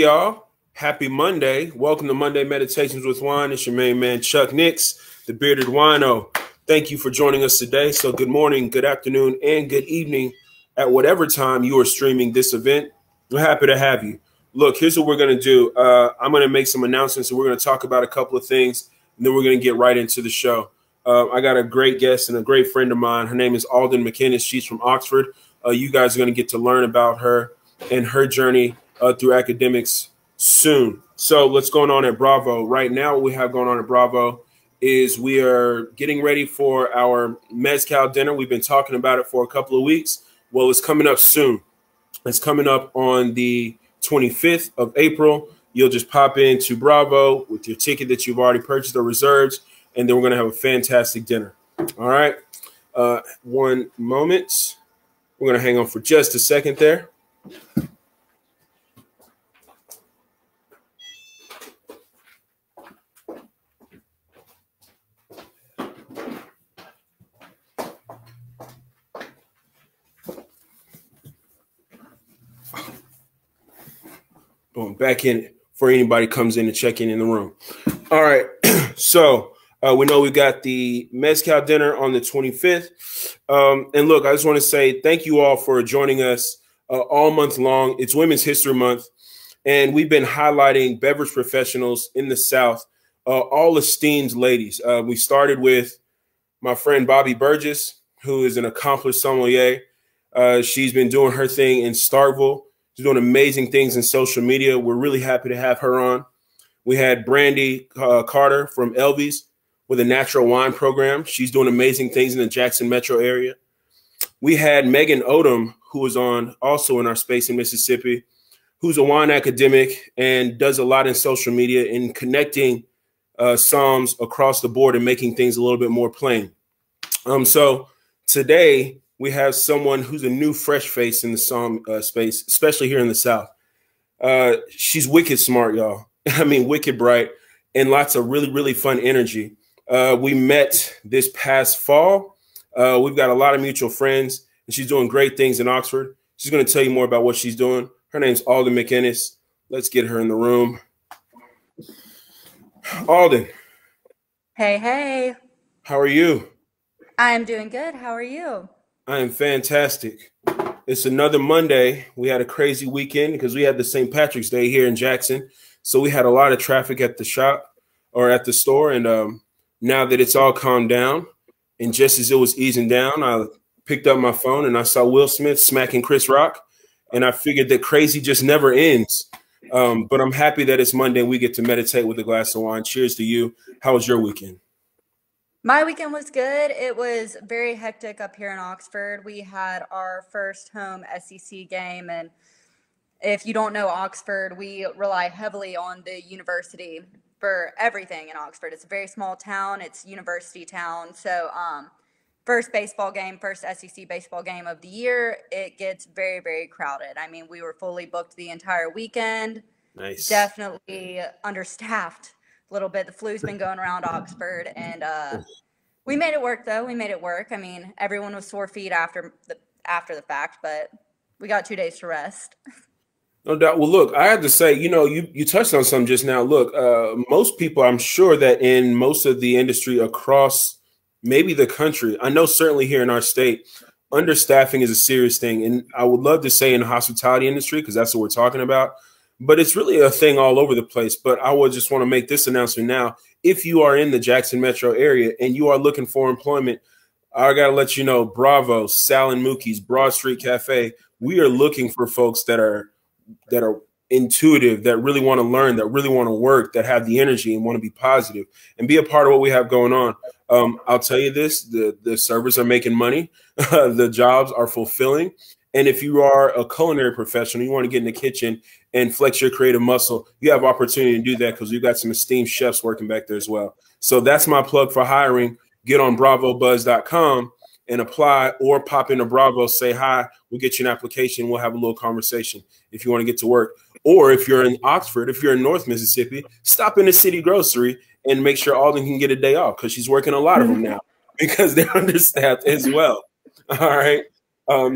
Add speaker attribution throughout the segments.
Speaker 1: Y'all, happy Monday. Welcome to Monday Meditations with Wine. It's your main man, Chuck Nix, the bearded wino. Thank you for joining us today. So good morning, good afternoon, and good evening at whatever time you are streaming this event. We're happy to have you. Look, here's what we're going to do. I'm going to make some announcements, and we're going to talk about a couple of things, and then we're going to get right into the show. I got a great guest and a great friend of mine. Her name is Alden Mcinnis. She's from Oxford. You guys are going to get to learn about her and her journey through academics soon. So what's going on at Bravo right now? What we have going on at Bravo is we are getting ready for our Mezcal dinner. We've been talking about it for a couple of weeks. Well, it's coming up soon. It's coming up on the 25th of April. You'll just pop into Bravo with your ticket that you've already purchased or reserved, and then we're going to have a fantastic dinner. All right. One moment. We're going to hang on for just a second there. Boom, back in for anybody comes in to check in the room. All right. So we know we got the Mezcal dinner on the 25th. And look, I just want to say thank you all for joining us all month long. It's Women's History Month, and we've been highlighting beverage professionals in the South, all esteemed ladies. We started with my friend Bobby Burgess, who is an accomplished sommelier. She's been doing her thing in Starkville. She's doing amazing things in social media. We're really happy to have her on. We had Brandy Carter from Elvy's with a natural wine program. She's doing amazing things in the Jackson metro area. We had Megan Odom, who was on also in our space in Mississippi, who's a wine academic and does a lot in social media in connecting Psalms across the board and making things a little bit more plain. So today we have someone who's a new fresh face in the Psalm space, especially here in the South. She's wicked smart, y'all. I mean, wicked bright and lots of really, really fun energy. We met this past fall. We've got a lot of mutual friends, and she's doing great things in Oxford. She's going to tell you more about what she's doing. Her name's Alden Mcinnis. Let's get her in the room. Alden.
Speaker 2: Hey, hey.
Speaker 1: How are you?
Speaker 2: I'm doing good. How are you?
Speaker 1: I am fantastic. It's another Monday. We had a crazy weekend because we had the St. Patrick's Day here in Jackson. So we had a lot of traffic at the shop or at the store. And now that it's all calmed down, and just as it was easing down, I picked up my phone and I saw Will Smith smacking Chris Rock. And I figured that crazy just never ends. But I'm happy that it's Monday and we get to meditate with a glass of wine. Cheers to you. How was your weekend?
Speaker 2: My weekend was good. It was very hectic up here in Oxford. We had our first home SEC game, and if you don't know Oxford, we rely heavily on the university for everything in Oxford. It's a very small town. It's university town. So first baseball game, first SEC baseball game of the year, it gets very, very crowded. I mean, we were fully booked the entire weekend.
Speaker 1: Nice.
Speaker 2: Definitely understaffed a little bit. The flu's been going around Oxford, and we made it work, though. We made it work. I mean, everyone was sore feet after the fact, but we got 2 days to rest.
Speaker 1: No doubt. Well, look, I have to say, you touched on something just now. Look, most people, I'm sure that in most of the industry across maybe the country, I know certainly here in our state, understaffing is a serious thing. And I would love to say in the hospitality industry, because that's what we're talking about. But it's really a thing all over the place. But I would just want to make this announcement now. If you are in the Jackson metro area and you are looking for employment, I got to let you know, Bravo, Sal and Mookie's, Broad Street Cafe, we are looking for folks that are intuitive, that really want to learn, that really want to work, that have the energy and want to be positive and be a part of what we have going on. I'll tell you this, the servers are making money. The jobs are fulfilling. And if you are a culinary professional, you want to get in the kitchen and flex your creative muscle, you have opportunity to do that because we've got some esteemed chefs working back there as well. So that's my plug for hiring. Get on bravobuzz.com and apply, or pop into Bravo, say hi. We'll get you an application. We'll have a little conversation if you want to get to work. Or if you're in Oxford, if you're in North Mississippi, stop in the city grocery and make sure Alden can get a day off because she's working a lot of them now because they're understaffed as well. All right.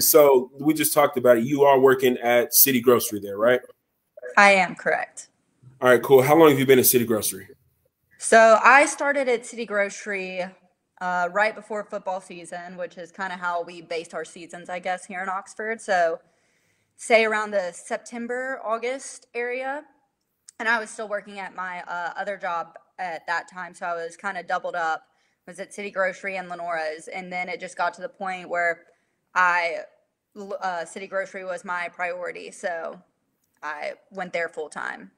Speaker 1: So we just talked about it. You are working at City Grocery there, right?
Speaker 2: I am correct.
Speaker 1: All right, cool. How long have you been at City Grocery?
Speaker 2: So I started at City Grocery right before football season, which is kind of how we based our seasons, I guess, here in Oxford. So say around the September, August area. And I was still working at my other job at that time. So I was kind of doubled up, was at City Grocery and Lenora's. And then it just got to the point where I, City Grocery was my priority. So I went there full time.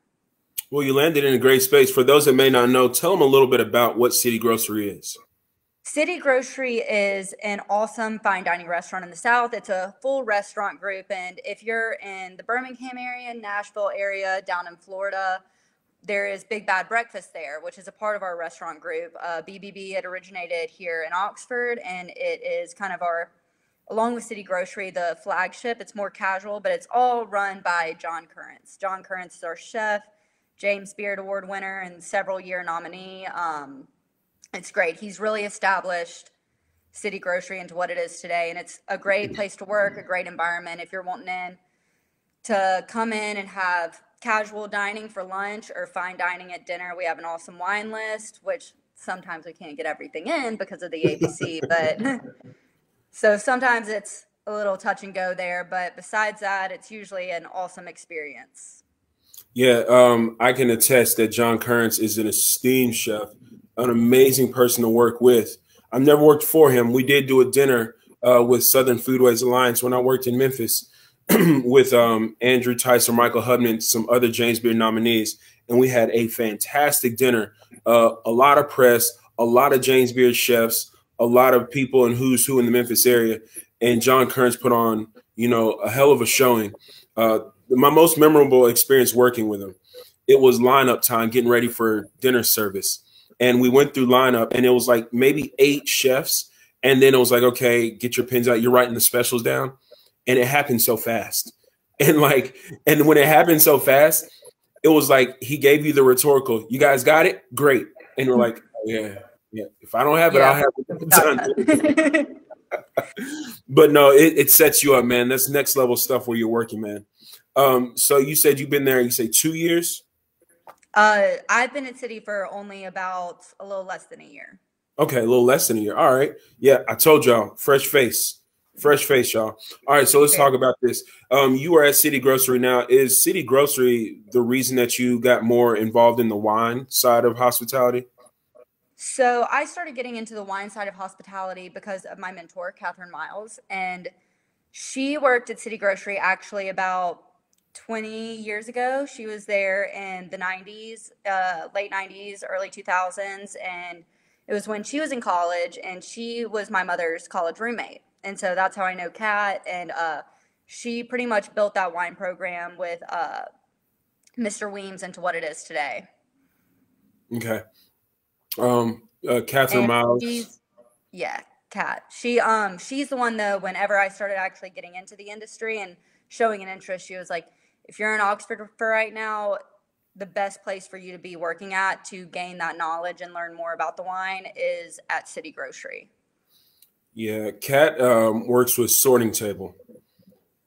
Speaker 1: Well, you landed in a great space. For those that may not know, tell them a little bit about what City Grocery is.
Speaker 2: City Grocery is an awesome fine dining restaurant in the South. It's a full restaurant group. And if you're in the Birmingham area, Nashville area, down in Florida, there is Big Bad Breakfast there, which is a part of our restaurant group. BBB, it originated here in Oxford, and it is kind of our, along with City Grocery, the flagship. It's more casual, but it's all run by John Currents. John Currents is our chef, James Beard Award winner, and several year nominee. It's great. He's really established City Grocery into what it is today, and it's a great place to work, a great environment if you're wanting to come in and have casual dining for lunch or fine dining at dinner. We have an awesome wine list, which sometimes we can't get everything in because of the ABC, but so sometimes it's a little touch and go there, but besides that, it's usually an awesome experience.
Speaker 1: Yeah, I can attest that John Currents is an esteemed chef, an amazing person to work with. I've never worked for him. We did do a dinner with Southern Foodways Alliance when I worked in Memphis with Andrew Tice or Michael Hubman, some other James Beard nominees, and we had a fantastic dinner. A lot of press, a lot of James Beard chefs, a lot of people in who's who in the Memphis area, and John Currents put on, a hell of a showing. My most memorable experience working with him, it was lineup time, getting ready for dinner service. And we went through lineup, and it was like maybe 8 chefs. And then it was like, okay, get your pens out. You're writing the specials down. And it happened so fast. And when it happened so fast, it was like he gave you the rhetorical, you guys got it? Great. And you're like, oh, yeah. If I don't have it, I'll have it. But no, it sets you up, man. That's next level stuff where you're working, man. So you said you've been there, you say 2 years?
Speaker 2: I've been at City for only about a little less than a year.
Speaker 1: Okay, a little less than a year. All right. Yeah, I told y'all, fresh face, y'all. All right, so let's talk about this. You are at City Grocery now. Is City Grocery the reason that you got more involved in the wine side of hospitality?
Speaker 2: So I started getting into the wine side of hospitality because of my mentor, Catherine Miles, and she worked at City Grocery actually about 20 years ago. She was there in the 90s, late 90s, early 2000s. And it was when she was in college, and she was my mother's college roommate. And so that's how I know Kat. And she pretty much built that wine program with Mr. Weems into what it is today.
Speaker 1: Okay. Catherine Miles.
Speaker 2: Yeah, Kat. She's the one though, whenever I started actually getting into the industry and showing an interest, she was like, if you're in Oxford for right now, the best place for you to be working at to gain that knowledge and learn more about the wine is at City Grocery.
Speaker 1: Yeah, Kat works with Sorting Table,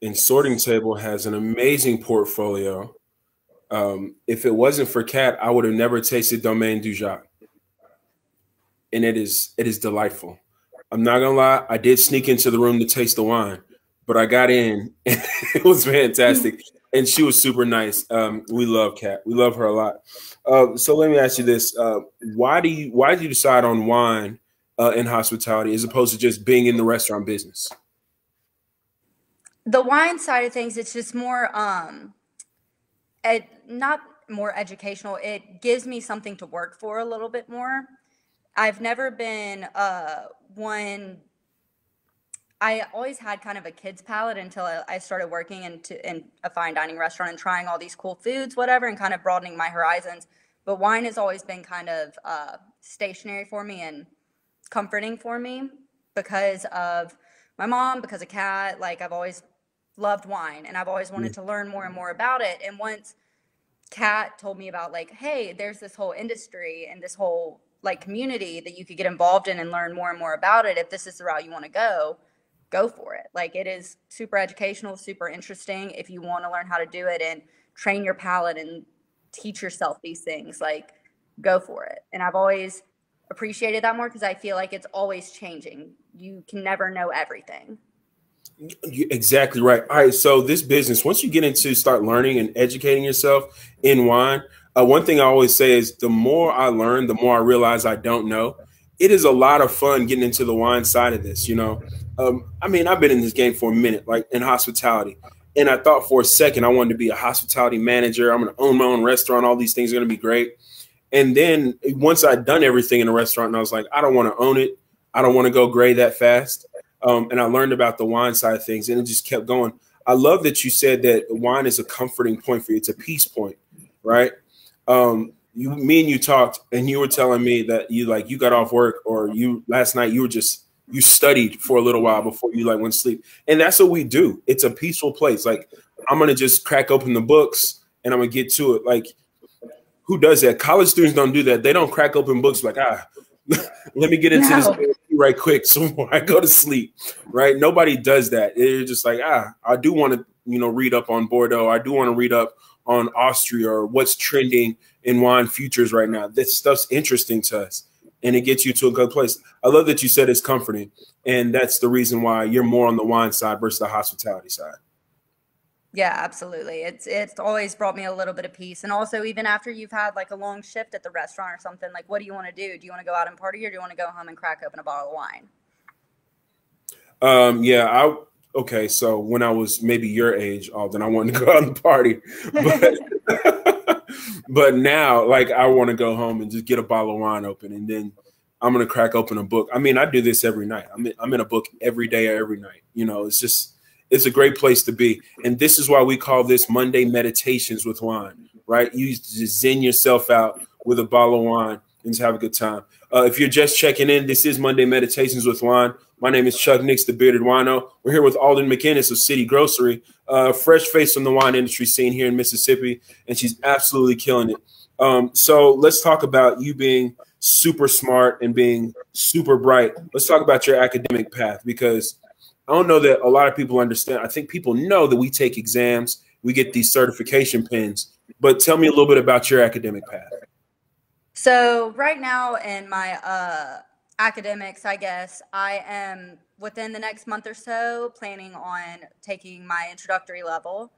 Speaker 1: and Sorting Table has an amazing portfolio. If it wasn't for Kat, I would have never tasted Domaine du Jacques, and it is delightful. I'm not gonna lie, I did sneak into the room to taste the wine, but I got in, and it was fantastic. And she was super nice. We love Kat. We love her a lot. So let me ask you this: why did you decide on wine in hospitality as opposed to just being in the restaurant business?
Speaker 2: The wine side of things, it's just more, not more educational. It gives me something to work for a little bit more. I've never been one. I always had kind of a kid's palate until I started working in a fine dining restaurant and trying all these cool foods, whatever, and kind of broadening my horizons. But wine has always been kind of stationary for me and comforting for me because of my mom, because of Kat. Like, I've always loved wine, and I've always wanted to learn more and more about it. And once Kat told me about, like, hey, there's this whole industry and this whole like community that you could get involved in and learn more and more about it, if this is the route you want to go for it. Like, it is super educational, super interesting if you want to learn how to do it and train your palate and teach yourself these things, like go for it. And I've always appreciated that more because I feel like it's always changing. You can never know everything.
Speaker 1: You're exactly right. All right. So this business, once you get into start learning and educating yourself in wine, one thing I always say is the more I learn, the more I realize I don't know. It is a lot of fun getting into the wine side of this, you know. I mean, I've been in this game for a minute, like in hospitality. And I thought for a second I wanted to be a hospitality manager. I'm going to own my own restaurant. All these things are going to be great. And then once I'd done everything in a restaurant, and I was like, I don't want to own it. I don't want to go gray that fast. And I learned about the wine side of things, and it just kept going. I love that you said that wine is a comforting point for you. It's a peace point, right? Me and you talked, and you were telling me that you got off work, or last night you studied for a little while before you went to sleep. And that's what we do. It's a peaceful place. Like, I'm going to just crack open the books and I'm going to get to it. Like, who does that? College students don't do that. They don't crack open books like, let me get into this right quick so I go to sleep, right? Nobody does that. They're just like, I do want to, read up on Bordeaux. I do want to read up on Austria or what's trending in wine futures right now. This stuff's interesting to us, and it gets you to a good place. I love that you said it's comforting, and that's the reason why you're more on the wine side versus the hospitality side.
Speaker 2: Yeah, absolutely. It's always brought me a little bit of peace. And also, even after you've had like a long shift at the restaurant or something, like, what do you want to do? Do you want to go out and party, or do you want to go home and crack open a bottle of wine?
Speaker 1: Okay. So when I was maybe your age, Alden, I wanted to go out and party, but now, like, I want to go home and just get a bottle of wine open, and then I'm going to crack open a book. I mean, I do this every night. I'm in a book every day or every night. It's a great place to be. And this is why we call this Monday Meditations with Wine, right? You just zen yourself out with a bottle of wine and just have a good time. If you're just checking in, this is Monday Meditations with Wine. My name is Chuck Nix, the Bearded Wino. We're here with Alden Mcinnis of City Grocery, fresh face from the wine industry scene here in Mississippi, and she's absolutely killing it. So let's talk about you being super smart and being super bright. Let's talk about your academic path, because I don't know that a lot of people understand. I think people know that we take exams, we get these certification pins, but tell me a little bit about your academic path.
Speaker 2: So right now in my academics, I guess, I am within the next month or so planning on taking my introductory level,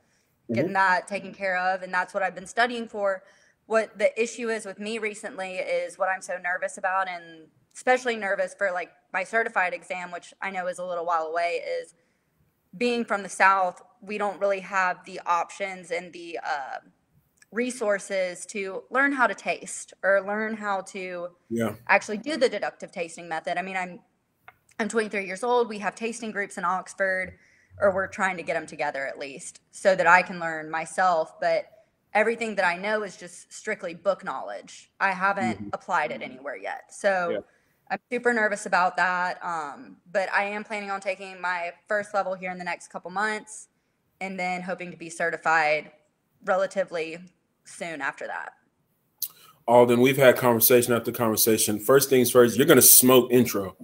Speaker 2: getting that taken care of, and that's what I've been studying for. What the issue is with me recently is what I'm so nervous about, and especially nervous for like my certified exam, which I know is a little while away, is being from the South, we don't really have the options and the resources to learn how to taste or learn how to actually do the deductive tasting method. I mean, I'm 23 years old. We have tasting groups in Oxford, or we're trying to get them together at least so that I can learn myself. But everything that I know is just strictly book knowledge. I haven't applied it anywhere yet. So I'm super nervous about that. But I am planning on taking my first level here in the next couple months, and then hoping to be certified relatively soon after that.
Speaker 1: Alden, we've had conversation after conversation. First things first, you're going to smoke intro,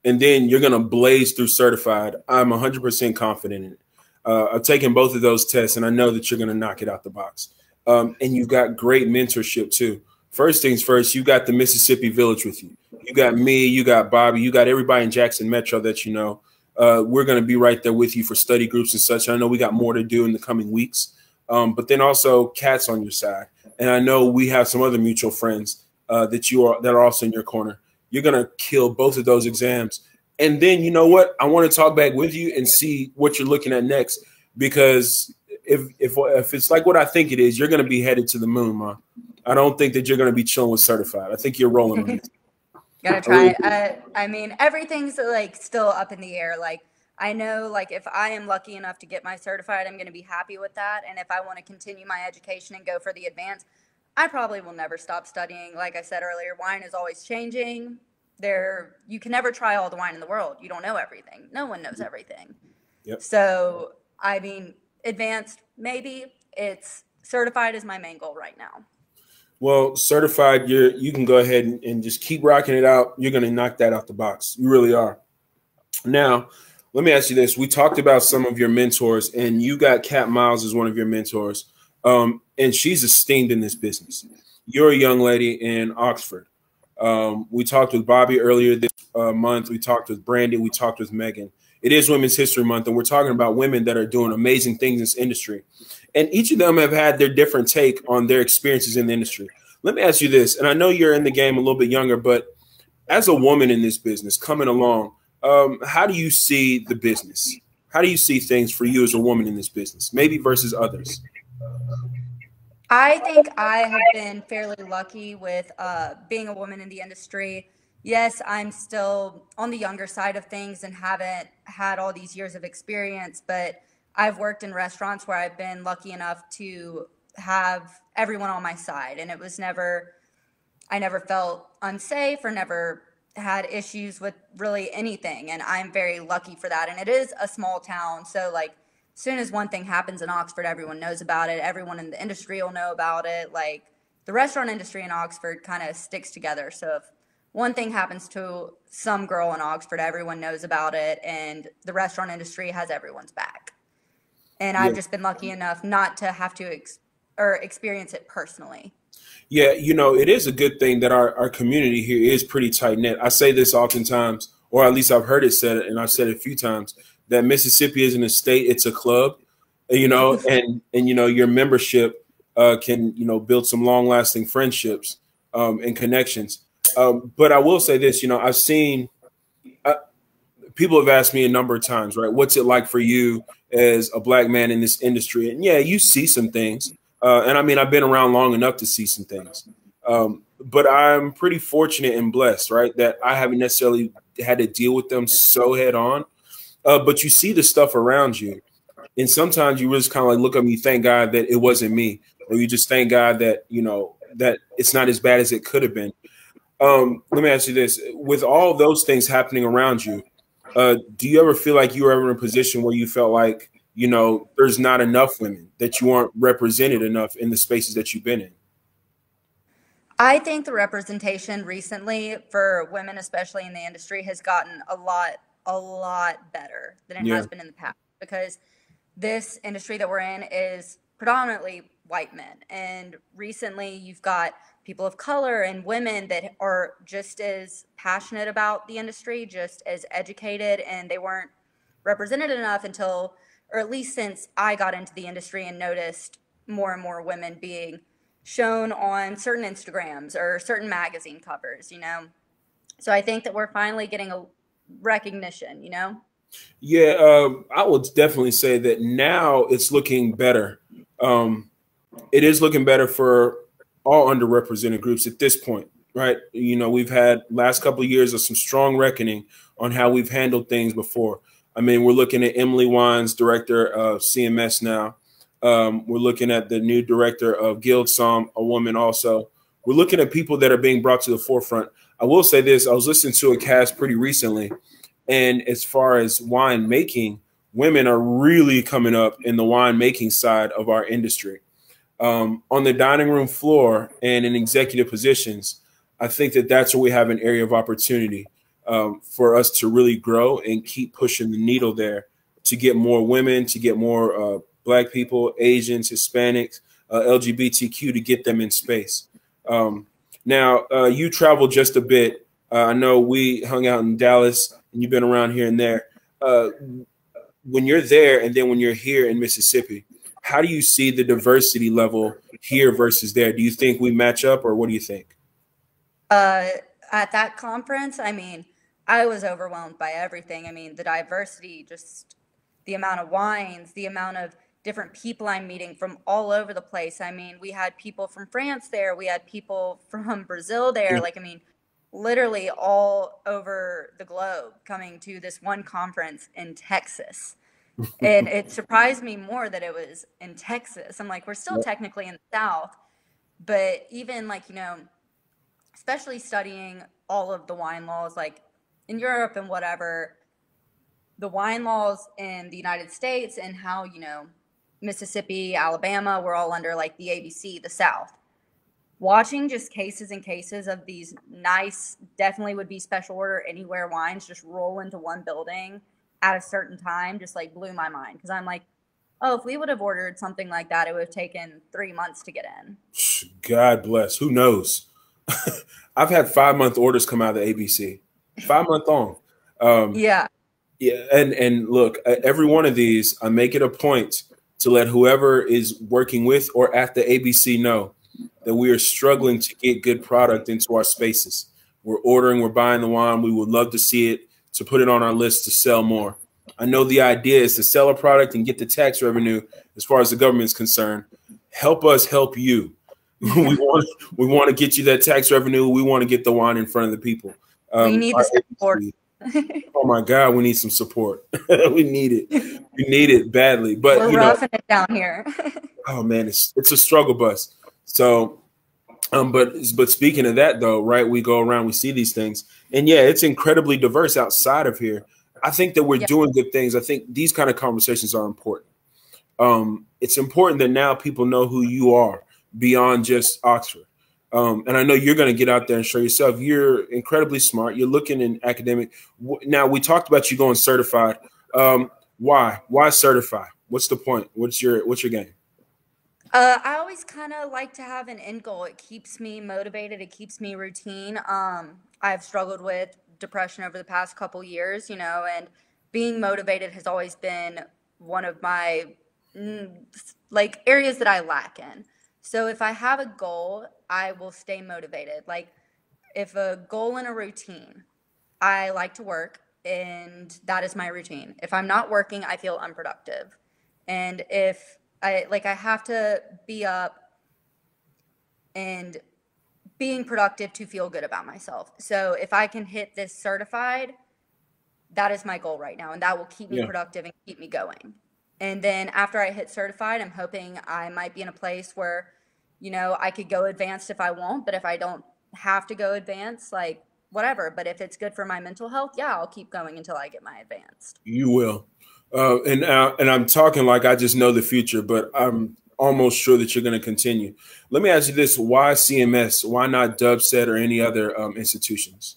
Speaker 1: and then you're going to blaze through certified. I'm 100% confident in it. I've taken both of those tests, and I know that you're going to knock it out the box. And you've got great mentorship too. First things first, you got the Mississippi Village with you. You got me, you got Bobby, you got everybody in Jackson Metro that you know. We're going to be right there with you for study groups and such. I know we got more to do in the coming weeks. But then also Kat's on your side. And I know we have some other mutual friends that are also in your corner. You're going to kill both of those exams. And then, you know what? I want to talk back with you and see what you're looking at next, because if it's like what I think it is, you're going to be headed to the moon, man. I don't think that you're going to be chilling with certified. I think you're rolling on it.
Speaker 2: Gotta try. I mean, everything's like still up in the air. Like, I know, like, if I am lucky enough to get my certified, I'm going to be happy with that. And if I want to continue my education and go for the advanced, I probably will never stop studying. Like I said earlier, wine is always changing. You can never try all the wine in the world. You don't know everything. No one knows everything.
Speaker 1: Yep.
Speaker 2: So, I mean, advanced, maybe. It's certified is my main goal right now.
Speaker 1: Well, certified, you can go ahead and just keep rocking it out. You're going to knock that out the box. You really are. Now, let me ask you this. We talked about some of your mentors, and you got Cat Miles as one of your mentors. And she's esteemed in this business. You're a young lady in Oxford. We talked with Bobby earlier this month. We talked with Brandy. We talked with Megan. It is Women's History Month, and we're talking about women that are doing amazing things in this industry. And each of them have had their different take on their experiences in the industry. Let me ask you this, and I know you're in the game a little bit younger, but as a woman in this business coming along, how do you see the business? How do you see things for you as a woman in this business, maybe versus others?
Speaker 2: I think I have been fairly lucky with being a woman in the industry. Yes, I'm still on the younger side of things and haven't had all these years of experience, but I've worked in restaurants where I've been lucky enough to have everyone on my side. And it was never, I never felt unsafe or never had issues with really anything. And I'm very lucky for that. And it is a small town. So, like, as soon as one thing happens in Oxford, everyone knows about it. Everyone in the industry will know about it. Like, the restaurant industry in Oxford kind of sticks together. So, if one thing happens to some girl in Oxford, everyone knows about it. And the restaurant industry has everyone's back. And
Speaker 1: Yeah.
Speaker 2: I've just been lucky enough not to have to or experience it personally.
Speaker 1: Yeah, it is a good thing that our community here is pretty tight knit. I say this oftentimes, or at least I've heard it said, and I've said it a few times, that Mississippi isn't a state; it's a club. And your membership can build some long lasting friendships and connections. But I will say this, I've seen people have asked me a number of times, right? What's it like for you as a black man in this industry? And yeah, you see some things. And I mean, I've been around long enough to see some things. But I'm pretty fortunate and blessed, right? That I haven't necessarily had to deal with them so head on. But you see the stuff around you. And sometimes you just kind of like look up and you thank God that it wasn't me. Or you just thank God that, that it's not as bad as it could have been. Let me ask you this. With all those things happening around you, do you ever feel like you were ever in a position where you felt like, there's not enough women, that you aren't represented enough in the spaces that you've been in?
Speaker 2: I think the representation recently for women, especially in the industry, has gotten a lot better than it
Speaker 1: Yeah.
Speaker 2: has been in the past because this industry that we're in is predominantly white men. And recently you've got people of color and women that are just as passionate about the industry, just as educated, and they weren't represented enough until, or at least since I got into the industry and noticed more and more women being shown on certain Instagrams or certain magazine covers. So I think that we're finally getting a recognition.
Speaker 1: Yeah, I would definitely say that now it's looking better. Um, it is looking better for all underrepresented groups at this point, right? We've had last couple of years of some strong reckoning on how we've handled things before. I mean, we're looking at Emily Wines, director of CMS now. We're looking at the new director of Guildsom, a woman also. We're looking at people that are being brought to the forefront. I will say this. I was listening to a cast pretty recently, and as far as wine making, women are really coming up in the wine making side of our industry. On the dining room floor and in executive positions, I think that that's where we have an area of opportunity for us to really grow and keep pushing the needle there to get more women, to get more Black people, Asians, Hispanics, LGBTQ, to get them in space. Now, you travel just a bit. I know we hung out in Dallas and you've been around here and there. When you're there and then when you're here in Mississippi, how do you see the diversity level here versus there? Do you think we match up, or what do you think?
Speaker 2: Uh, at that conference, I mean, I was overwhelmed by everything. I mean, the diversity, just the amount of wines, the amount of different people I'm meeting from all over the place. I mean, we had people from France there, we had people from Brazil there.
Speaker 1: Yeah.
Speaker 2: Like, I mean, literally all over the globe coming to this one conference in Texas. And it surprised me more that it was in Texas. I'm like, we're still
Speaker 1: Yep.
Speaker 2: technically in the South, but even like, especially studying all of the wine laws, like in Europe and whatever, the wine laws in the United States and how, Mississippi, Alabama, we're all under like the ABC, the South. Watching just cases and cases of these nice, definitely would be special order anywhere wines just roll into one building at a certain time just like blew my mind because I'm like, oh, if we would have ordered something like that, it would have taken 3 months to get in.
Speaker 1: God bless. Who knows? I've had 5-month orders come out of the ABC, 5-month long.
Speaker 2: Yeah.
Speaker 1: Yeah, and look, every one of these, I make it a point to let whoever is working with or at the ABC know that we are struggling to get good product into our spaces. We're ordering, we're buying the wine. We would love to see it, to put it on our list to sell more. I know the idea is to sell a product and get the tax revenue as far as the government is concerned. Help us help you. we want to get you that tax revenue. We want to get the wine in front of the people.
Speaker 2: We need the support.
Speaker 1: Oh my God, we need some support. We need it. We need it badly. But
Speaker 2: we're roughing it down here.
Speaker 1: Oh man, it's a struggle bus. So, but speaking of that though, right? We go around, we see these things, and yeah, it's incredibly diverse outside of here. I think that we're doing good things. I think these kind of conversations are important. It's important that now people know who you are beyond just Oxford. And I know you're going to get out there and show yourself. You're incredibly smart. You're looking in academic. Now, we talked about you going certified. Why? Why certify? What's the point? What's your game?
Speaker 2: I always kind of like to have an end goal. It keeps me motivated. It keeps me routine. I've struggled with depression over the past couple years, and being motivated has always been one of my areas that I lack in. So if I have a goal, I will stay motivated. Like if a goal and a routine, I like to work and that is my routine. If I'm not working, I feel unproductive. And if I have to be up and being productive to feel good about myself. So if I can hit this certified, that is my goal right now. And that will keep me productive and keep me going. And then after I hit certified, I'm hoping I might be in a place where, I could go advanced if I want, but if I don't have to go advanced, whatever. But if it's good for my mental health, I'll keep going until I get my advanced.
Speaker 1: You will. And I'm talking like I just know the future, but I'm almost sure that you're going to continue. Let me ask you this. Why CMS? Why not Dubset or any other institutions?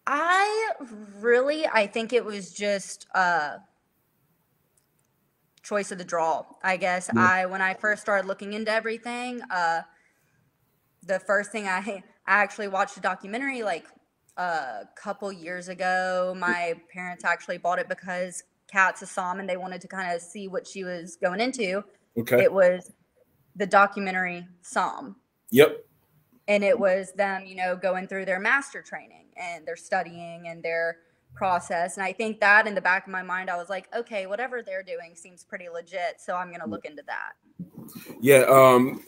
Speaker 2: I think it was just choice of the draw, I guess. When I first started looking into everything, the first thing I actually watched a documentary a couple years ago. My parents actually bought it because Kat's a Somm and they wanted to kind of see what she was going into.
Speaker 1: Okay.
Speaker 2: It was the documentary Somm.
Speaker 1: Yep.
Speaker 2: And it was them, going through their master training and their studying and their process. And I think that in the back of my mind, I was like, okay, whatever they're doing seems pretty legit. So I'm going to look into that.
Speaker 1: Yeah.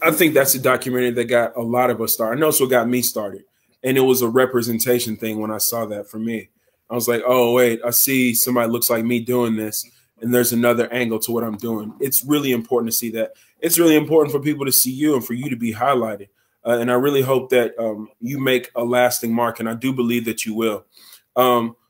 Speaker 1: I think that's a documentary that got a lot of us started. I know it's what got me started. And it was a representation thing when I saw that for me. I was like, oh, wait, I see somebody looks like me doing this. And there's another angle to what I'm doing. It's really important to see that. It's really important for people to see you and for you to be highlighted. And I really hope that you make a lasting mark. And I do believe that you will.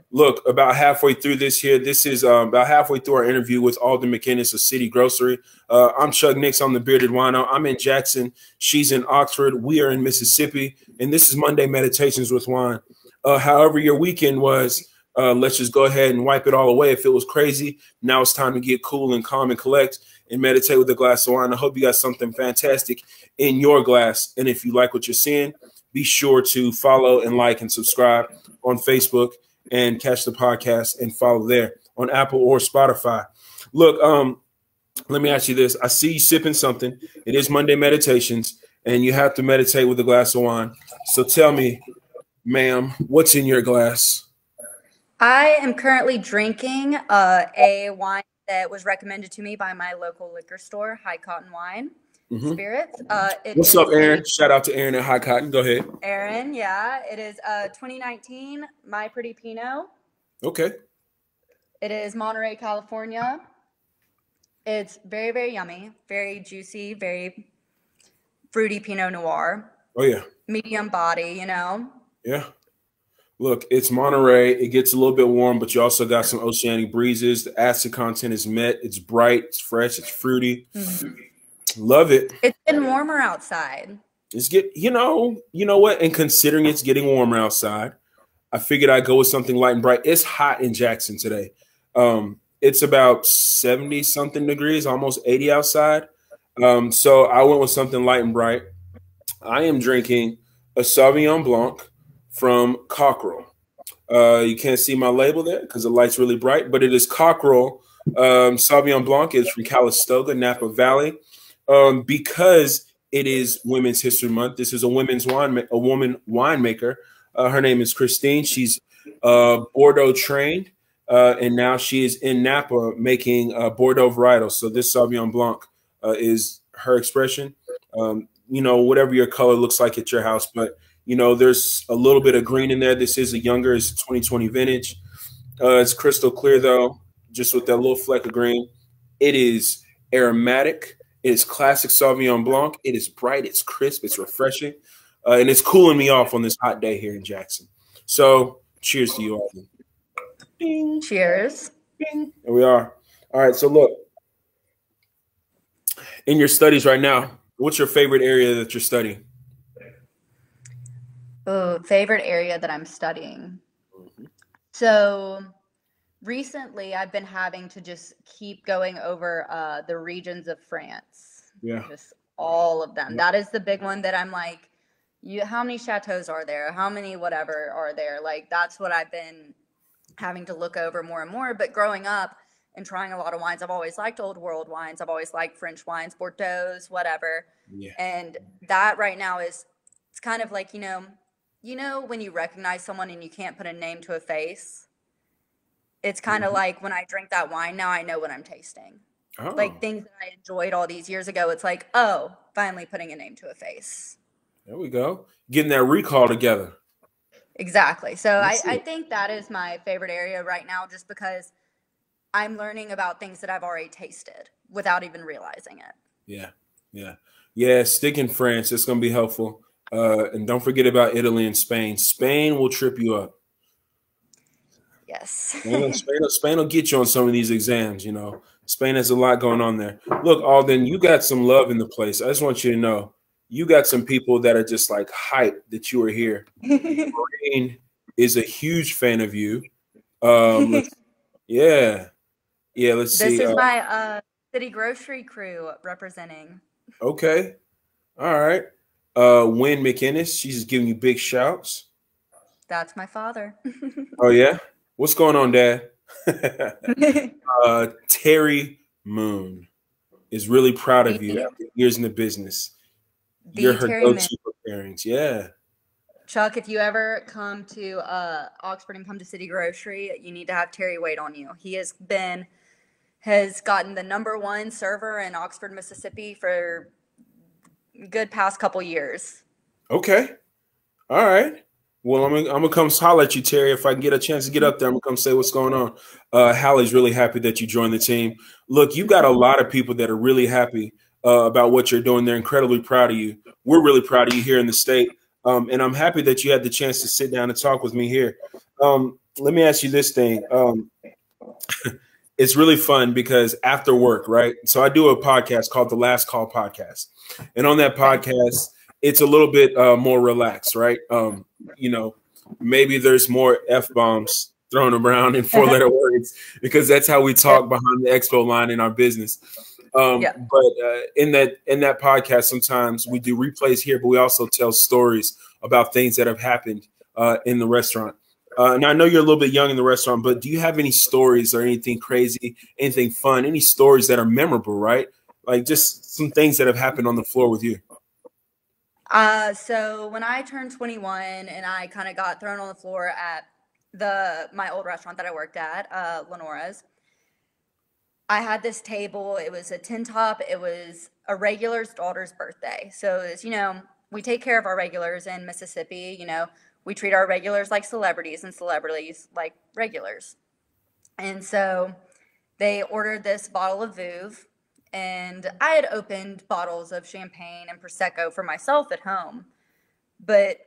Speaker 1: Look, about halfway through this here, this is about halfway through our interview with Alden Mcinnis of City Grocery. I'm Chuck Nix. I'm the Bearded Wino. I'm in Jackson. She's in Oxford. We are in Mississippi. And this is Monday Meditations with Wine. However your weekend was, let's just go ahead and wipe it all away. If it was crazy, now it's time to get cool and calm and collect and meditate with a glass of wine. I hope you got something fantastic in your glass. And if you like what you're seeing, be sure to follow and like and subscribe on Facebook and catch the podcast and follow there on Apple or Spotify. Look, let me ask you this. I see you sipping something. It is Monday Meditations, and you have to meditate with a glass of wine. So tell me, ma'am, what's in your glass?
Speaker 2: I am currently drinking a wine that was recommended to me by my local liquor store, High Cotton Wine Spirits.
Speaker 1: What's up, Aaron? Shout out to Aaron at High Cotton. Go ahead.
Speaker 2: Aaron, yeah. It is 2019 My Pretty Pinot.
Speaker 1: Okay.
Speaker 2: It is Monterey, California. It's very, very yummy, very juicy, very fruity Pinot Noir.
Speaker 1: Oh, yeah.
Speaker 2: Medium body,
Speaker 1: Yeah. Look, it's Monterey. It gets a little bit warm, but you also got some oceanic breezes. The acid content is met. It's bright. It's fresh. It's fruity. Love it.
Speaker 2: It's been warmer outside.
Speaker 1: It's you know what? And considering it's getting warmer outside, I figured I'd go with something light and bright. It's hot in Jackson today. It's about 70 something degrees, almost 80 outside. So I went with something light and bright. I am drinking a Sauvignon Blanc from Cockrell. You can't see my label there because the light's really bright, but it is Cockrell. Sauvignon Blanc is from Calistoga, Napa Valley. Because it is Women's History Month, this is a woman winemaker. Her name is Christine. She's Bordeaux trained, and now she is in Napa making Bordeaux varietals. So this Sauvignon Blanc is her expression. Whatever your color looks like at your house, but there's a little bit of green in there. This is a younger, it's 2020 vintage. It's crystal clear though, just with that little fleck of green. It is aromatic. It is classic Sauvignon Blanc. It is bright. It's crisp. It's refreshing, and it's cooling me off on this hot day here in Jackson. So, cheers to you, Alden.
Speaker 2: Bing. Cheers.
Speaker 1: Bing. There we are. All right. So, look, in your studies right now, what's your favorite area that you're studying?
Speaker 2: Oh, favorite area that I'm studying. So recently I've been having to just keep going over the regions of France.
Speaker 1: Yeah.
Speaker 2: Just all of them. That is the big one that I'm like, how many chateaus are there? How many whatever are there? Like, that's what I've been having to look over more and more. But growing up and trying a lot of wines, I've always liked old world wines. I've always liked French wines, Bordeaux, whatever.
Speaker 1: Yeah.
Speaker 2: And that right now it's kind of like, when you recognize someone and you can't put a name to a face, it's kind of like when I drink that wine, now I know what I'm tasting.
Speaker 1: Oh.
Speaker 2: Like things that I enjoyed all these years ago, it's like, oh, finally putting a name to a face.
Speaker 1: There we go. Getting that recall together.
Speaker 2: Exactly. So I think that is my favorite area right now, just because I'm learning about things that I've already tasted without even realizing it.
Speaker 1: Yeah. Stick in France. It's going to be helpful. And don't forget about Italy and Spain. Spain will trip you up.
Speaker 2: Yes.
Speaker 1: Spain will get you on some of these exams. Spain has a lot going on there. Look, Alden, you got some love in the place. I just want you to know, you got some people that are just like hyped that you are here. Maureen is a huge fan of you. Let's see.
Speaker 2: This is my city grocery crew representing.
Speaker 1: Okay. All right. Mcinnis, she's just giving you big shouts.
Speaker 2: That's my father.
Speaker 1: Oh, yeah? What's going on, Dad? Terry Moon is really proud of you after years in the business. You're her go-to for pairings. Yeah.
Speaker 2: Chuck, if you ever come to Oxford and come to City Grocery, you need to have Terry wait on you. He has gotten the #1 server in Oxford, Mississippi for good past couple years.
Speaker 1: Okay. All right. Well, I'm gonna come holler at you, Terry. If I can get a chance to get up there, I'm gonna come say what's going on. Hallie's really happy that you joined the team. Look, you got a lot of people that are really happy about what you're doing. They're incredibly proud of you. We're really proud of you here in the state. And I'm happy that you had the chance to sit down and talk with me here. Let me ask you this thing. It's really fun because after work, right? So I do a podcast called the Last Call Podcast. And on that podcast, it's a little bit more relaxed, right? Maybe there's more F-bombs thrown around in 4-letter words because that's how we talk behind the expo line in our business. But in that podcast, sometimes we do replays here, but we also tell stories about things that have happened in the restaurant. And I know you're a little bit young in the restaurant, but do you have any stories or anything crazy, anything fun, any stories that are memorable, right? Like just some things that have happened on the floor with you.
Speaker 2: So when I turned 21 and I kind of got thrown on the floor at my old restaurant that I worked at, Lenora's, I had this table. It was a tin top. It was a regular's daughter's birthday. So it was, we take care of our regulars in Mississippi. We treat our regulars like celebrities and celebrities like regulars. And so they ordered this bottle of Veuve, and I had opened bottles of champagne and Prosecco for myself at home, but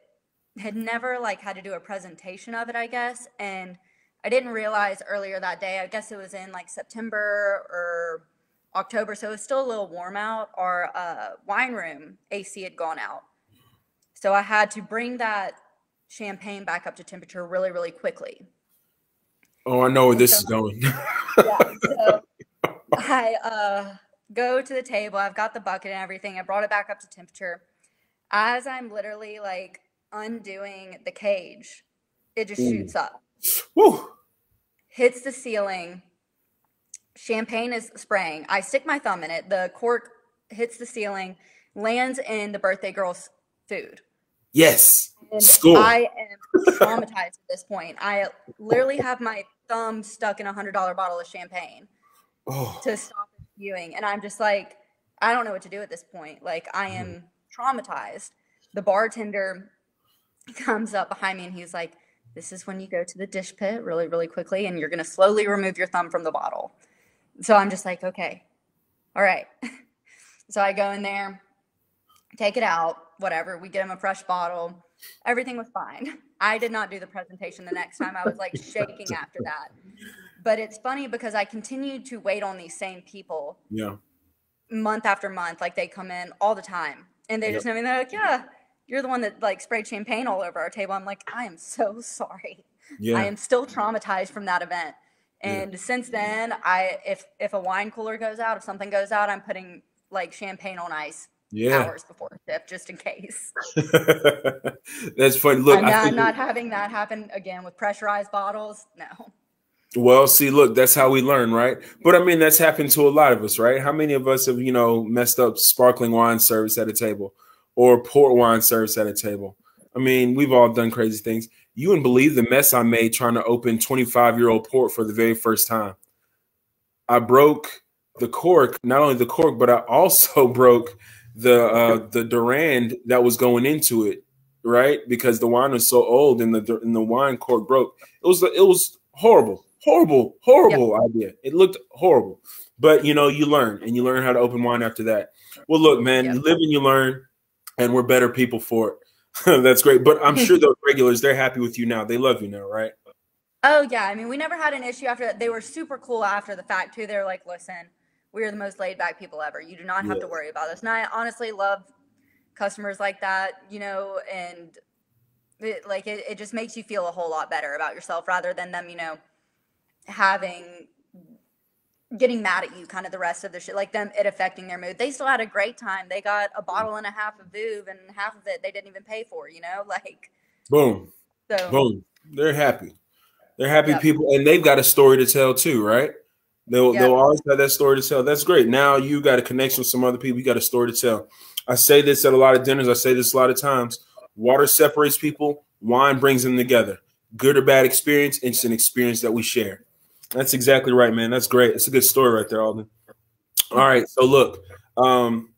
Speaker 2: had never had to do a presentation of it, I guess. And I didn't realize earlier that day, I guess it was in September or October, so it was still a little warm out. Our wine room AC had gone out. So I had to bring that champagne back up to temperature really, really quickly.
Speaker 1: Oh, I know where
Speaker 2: And
Speaker 1: this
Speaker 2: so,
Speaker 1: is going.
Speaker 2: yeah, so I go to the table. I've got the bucket and everything. I brought it back up to temperature. As I'm literally like undoing the cage, it just
Speaker 1: Ooh.
Speaker 2: shoots up,
Speaker 1: Woo.
Speaker 2: hits the ceiling. Champagne is spraying. I stick my thumb in it. The cork hits the ceiling, lands in the birthday girl's food.
Speaker 1: Yes.
Speaker 2: And
Speaker 1: Score.
Speaker 2: I am traumatized at this point. I literally have my thumb stuck in $100 bottle of champagne
Speaker 1: Oh.
Speaker 2: to stop it spewing. And I'm just like, I don't know what to do at this point. Like, I am traumatized. The bartender comes up behind me and he's like, this is when you go to the dish pit really, really quickly and you're going to slowly remove your thumb from the bottle. So I'm just like, okay, all right. So I go in there, take it out, whatever. We get him a fresh bottle. Everything was fine. I did not do the presentation the next time. I was like shaking after that. But it's funny because I continued to wait on these same people
Speaker 1: Yeah.
Speaker 2: month after month. Like they come in all the time and they
Speaker 1: Yep.
Speaker 2: just know me. They're like, yeah, you're the one that like sprayed champagne all over our table. I'm like, I am so sorry. I
Speaker 1: Yeah.
Speaker 2: am still traumatized from that event.
Speaker 1: Yeah.
Speaker 2: And since then, if a wine cooler goes out, if something goes out, I'm putting like champagne on ice
Speaker 1: Yeah.
Speaker 2: hours before shift just in case.
Speaker 1: That's funny. Look,
Speaker 2: I'm
Speaker 1: I
Speaker 2: not,
Speaker 1: think,
Speaker 2: not having that happen again with pressurized bottles. No.
Speaker 1: well, see, look, that's how we learn, right? But I mean, that's happened to a lot of us, right? How many of us have, messed up sparkling wine service at a table or port wine service at a table? I mean, we've all done crazy things. You wouldn't believe the mess I made trying to open 25-year-old port for the very first time. I broke the cork, not only the cork, but I also broke the Durand that was going into it, right? Because the wine was so old and the wine cork broke. It was horrible, horrible,
Speaker 2: Yep.
Speaker 1: horrible idea. It looked horrible, but you learn and you learn how to open wine after that. Well, look, man, you
Speaker 2: Yep.
Speaker 1: live and you learn, and we're better people for it. That's great. But I'm sure those regulars, they're happy with you now. They love you now, right?
Speaker 2: Oh yeah, I mean, we never had an issue after that. They were super cool after the fact too. They were like, "Listen, we are the most laid back people ever. You do not have
Speaker 1: Yeah.
Speaker 2: to worry about us." And I honestly love customers like that, and it just makes you feel a whole lot better about yourself rather than them, having getting mad at you kind of the rest of the shit, like them it affecting their mood. They still had a great time. They got a bottle and a half of Vouv and half of it they didn't even pay for, like
Speaker 1: Boom,
Speaker 2: so.
Speaker 1: boom. They're happy. They're happy
Speaker 2: Yep.
Speaker 1: people, and they've got a story to tell too, right? They'll
Speaker 2: Yep.
Speaker 1: always have that story to tell. That's great. Now you got a connection with some other people. You got a story to tell. I say this at a lot of dinners. I say this a lot of times. Water separates people. Wine brings them together. Good or bad experience, it's an experience that we share. That's exactly right, man. That's great. It's a good story right there, Alden. All right. So look, um,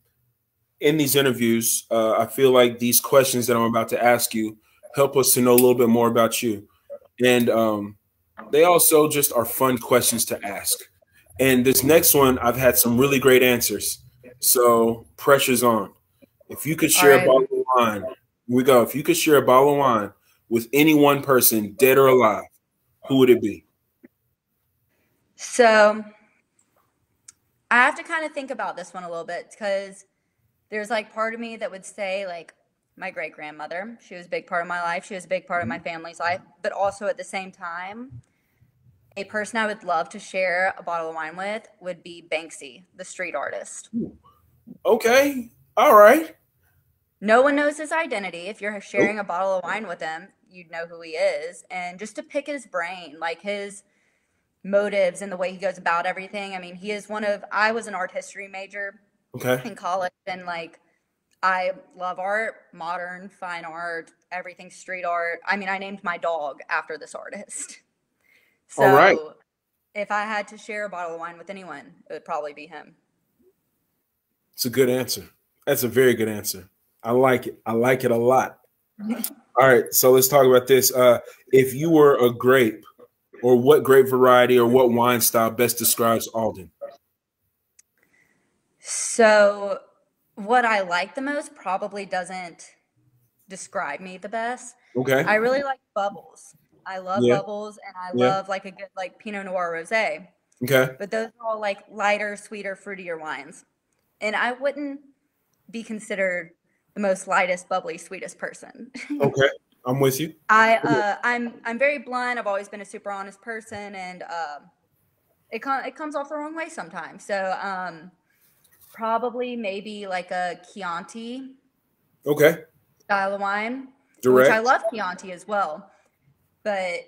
Speaker 1: in these interviews, I feel like these questions that I'm about to ask you help us to know a little bit more about you. And they also just are fun questions to ask. And this next one, I've had some really great answers. So pressure's on. If you could
Speaker 2: All
Speaker 1: share a
Speaker 2: right.
Speaker 1: bottle of wine, here we go. If you could share a bottle of wine with any one person, dead or alive, who would it be?
Speaker 2: So I have to kind of think about this one a little bit because there's like part of me that would say like my great grandmother. She was a big part of my life. She was a big part of my family's life. But also at the same time, a person I would love to share a bottle of wine with would be Banksy, the street artist.
Speaker 1: Okay. All right.
Speaker 2: No one knows his identity. If you're sharing
Speaker 1: Nope.
Speaker 2: a bottle of wine with him, you'd know who he is. And just to pick his brain, like his motives and the way he goes about everything. I mean, I was an art history major
Speaker 1: Okay.
Speaker 2: in college, and like, I love art, modern, fine art, everything street art. I mean, I named my dog after this artist.
Speaker 1: All right.
Speaker 2: So if I had to share a bottle of wine with anyone, it would probably be him.
Speaker 1: It's a good answer. That's a very good answer. I like it. I like it a lot. All right. So let's talk about this. If you were a grape, or what grape variety or what wine style best describes Alden?
Speaker 2: So what I like the most probably doesn't describe me the best.
Speaker 1: Okay.
Speaker 2: I really like bubbles. I love
Speaker 1: Yeah.
Speaker 2: bubbles and I
Speaker 1: Yeah.
Speaker 2: love like a good like Pinot Noir rosé.
Speaker 1: Okay.
Speaker 2: But those are all like lighter, sweeter, fruitier wines. And I wouldn't be considered the most lightest, bubbly, sweetest person.
Speaker 1: Okay. I'm with you.
Speaker 2: I'm very blunt. I've always been a super honest person, and it comes off the wrong way sometimes. So probably maybe like a Chianti
Speaker 1: Okay.
Speaker 2: style of wine, which I
Speaker 1: Direct.
Speaker 2: love Chianti as well, but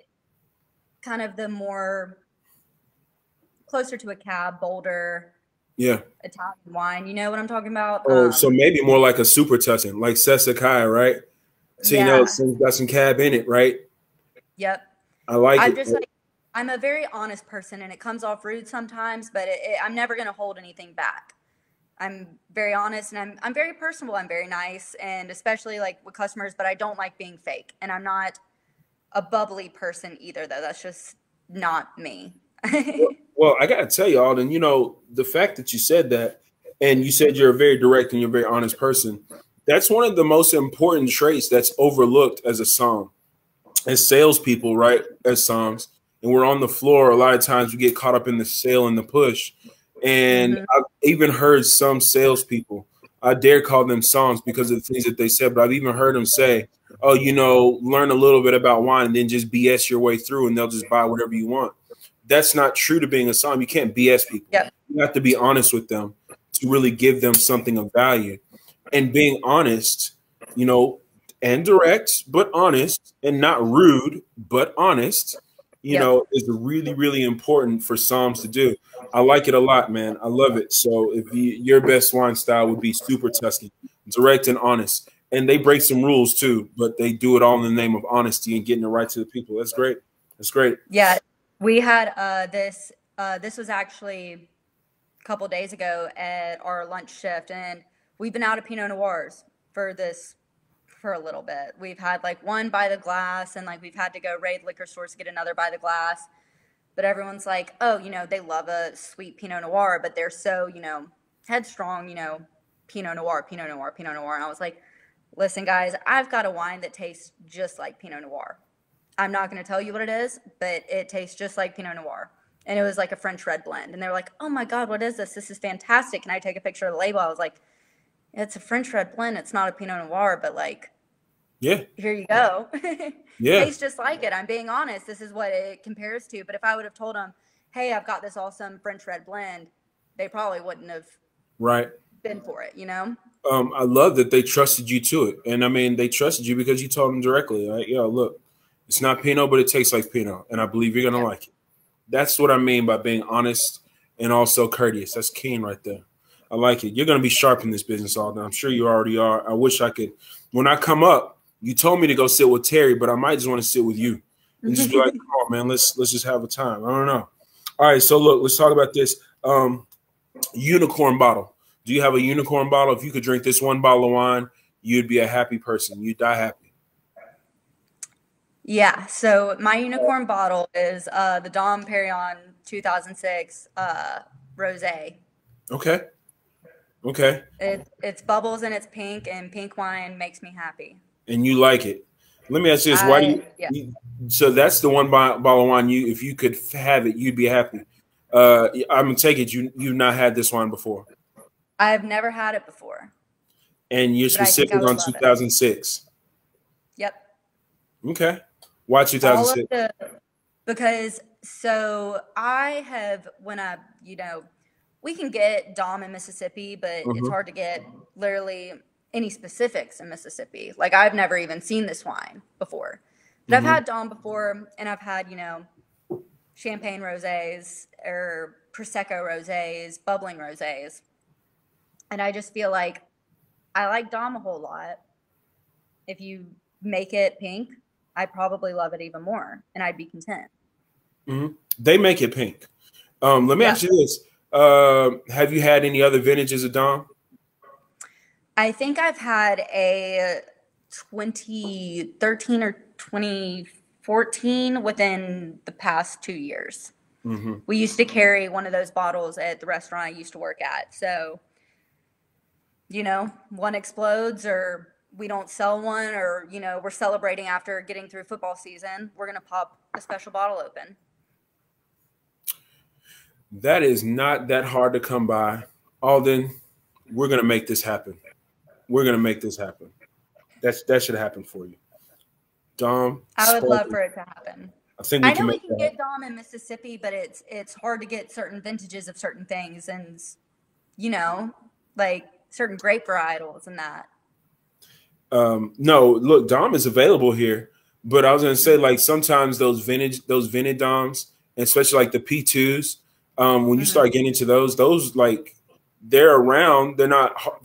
Speaker 2: kind of the more closer to a cab, bolder
Speaker 1: Yeah.
Speaker 2: Italian wine. You know what I'm talking about?
Speaker 1: Oh, so maybe more like a super Tuscan, like Sassicaia, right? So you know
Speaker 2: Yeah.
Speaker 1: it's got some cab in it, right?
Speaker 2: Yep.
Speaker 1: I like
Speaker 2: I'm
Speaker 1: it.
Speaker 2: just like, I'm a very honest person, and it comes off rude sometimes, but I'm never going to hold anything back. I'm very honest, and I'm very personable. I'm very nice, and especially like with customers, but I don't like being fake. And I'm not a bubbly person either, though. That's just not me.
Speaker 1: Well, I gotta tell you, Alden, you know, the fact that you said that and you said you're a very direct and you're a very honest person, that's one of the most important traits that's overlooked as a som. As salespeople, right? As SOMs, and we're on the floor, a lot of times we get caught up in the sale and the push. And
Speaker 2: Hmm.
Speaker 1: I've even heard some salespeople, I dare call them SOMs because of the things that they said, but I've even heard them say, oh, you know, learn a little bit about wine and then just BS your way through and they'll just buy whatever you want. That's not true to being a SOM. You can't BS people.
Speaker 2: Yep.
Speaker 1: You have to be honest with them to really give them something of value. And being honest, you know, and direct, but honest, and not rude, but honest, you
Speaker 2: Yep.
Speaker 1: know, is really, really important for Psalms to do. I like it a lot, man. I love it. So if your best wine style would be super Tuscan, direct and honest. And they break some rules too, but they do it all in the name of honesty and getting it right to the people. That's great. That's great.
Speaker 2: Yeah. We had this. This was actually a couple days ago at our lunch shift, and we've been out of Pinot Noirs for a little bit. We've had like one by the glass, and like we've had to go raid liquor stores to get another by the glass. But everyone's like, oh, they love a sweet Pinot Noir, but they're so, headstrong, Pinot Noir, Pinot Noir, Pinot Noir. And I was like, listen, guys, I've got a wine that tastes just like Pinot Noir. I'm not going to tell you what it is, but it tastes just like Pinot Noir. And it was like a French red blend. And they were like, oh my God, what is this? This is fantastic. And I take a picture of the label. I was like, it's a French red blend. It's not a Pinot Noir, but like,
Speaker 1: Yeah.
Speaker 2: here you go.
Speaker 1: Yeah.
Speaker 2: Tastes just like it. I'm being honest. This is what it compares to. But if I would have told them, hey, I've got this awesome French red blend, they probably wouldn't have
Speaker 1: Right.
Speaker 2: been for it, you know?
Speaker 1: I love that they trusted you to it. And I mean, they trusted you because you told them directly, like, yo, look, it's not Pinot, but it tastes like Pinot. And I believe you're going to like it. That's what I mean by being honest and also courteous. That's keen right there. I like it. You're going to be sharp in this business, Alden. I'm sure you already are. I wish I could. When I come up, you told me to go sit with Terry, but I might just want to sit with you and just be like, come on, man, let's just have a time. I don't know. All right, so look, let's talk about this. Unicorn bottle. Do you have a unicorn bottle? If you could drink this one bottle of wine, you'd be a happy person. You'd die happy.
Speaker 2: Yeah. So my unicorn bottle is the Dom Perignon 2006 Rosé.
Speaker 1: Okay. Okay.
Speaker 2: It's bubbles and it's pink, and pink wine makes me happy.
Speaker 1: And you like it. Let me ask you this: why do you? So that's the one bottle of wine. If you could have it, you'd be happy. I'm gonna take it. You've not had this wine before.
Speaker 2: I've never had it before.
Speaker 1: And you're specific on 2006.
Speaker 2: Yep.
Speaker 1: Okay. Why 2006?
Speaker 2: Because so I have we can get Dom in Mississippi, but it's hard to get literally any specifics in Mississippi. Like I've never even seen this wine before. But I've had Dom before, and I've had, champagne rosés or Prosecco rosés, bubbling rosés. And I just feel like I like Dom a whole lot. If you make it pink, I probably love it even more, and I'd be content.
Speaker 1: They make it pink. Let me ask you this. Have you had any other vintages of Dom?
Speaker 2: I think I've had a 2013 or 2014 within the past 2 years. We used to carry one of those bottles at the restaurant I used to work at. So, one explodes, or we don't sell one, or, we're celebrating after getting through football season, we're going to pop a special bottle open.
Speaker 1: That is not that hard to come by. Alden, we're going to make this happen. We're going to make this happen. That should happen for you. Dom
Speaker 2: I would love
Speaker 1: sparkling.
Speaker 2: for it to happen.
Speaker 1: I think we
Speaker 2: I
Speaker 1: can
Speaker 2: know we
Speaker 1: make
Speaker 2: can
Speaker 1: that.
Speaker 2: get Dom in Mississippi, but it's hard to get certain vintages of certain things, and you know, like certain grape varietals and that.
Speaker 1: No, look, Dom is available here, but I was gonna say
Speaker 2: Mm-hmm.
Speaker 1: like sometimes those vintage Doms, especially like the P2s, when you
Speaker 2: Mm-hmm.
Speaker 1: start getting into those like they're around. They're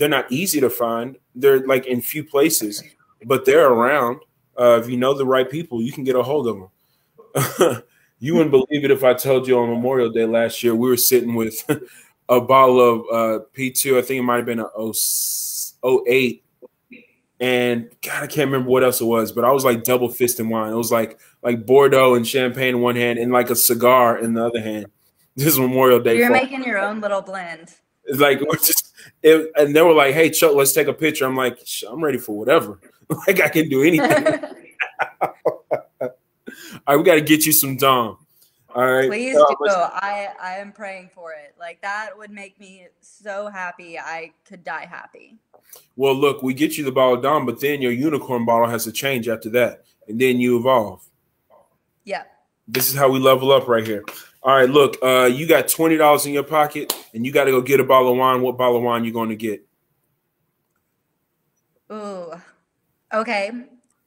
Speaker 1: not easy to find. They're like in few places, but they're around. If you know the right people, you can get a hold of them. You wouldn't believe it if I told you on Memorial Day last year we were sitting with a bottle of P2. I think it might have been a '08. And God, I can't remember what else it was, but I was like double fisting wine. It was like Bordeaux and champagne in one hand and like a cigar in the other hand. This is Memorial Day
Speaker 2: You're
Speaker 1: fall.
Speaker 2: making your own little blend.
Speaker 1: It's like we're just and they were like, "Hey Chuck, let's take a picture." I'm like, "I'm ready for whatever. Like I can do anything." All right, we got to get you some Dom. All right,
Speaker 2: Please do. I am praying for it. Like that would make me so happy. I could die happy.
Speaker 1: well, look, we get you the bottle of Dom, but then your unicorn bottle has to change after that, and then you evolve.
Speaker 2: Yeah.
Speaker 1: This is how we level up right here. All right, look, you got $20 in your pocket, and you got to go get a bottle of wine. What bottle of wine you going to get?
Speaker 2: Ooh. Okay.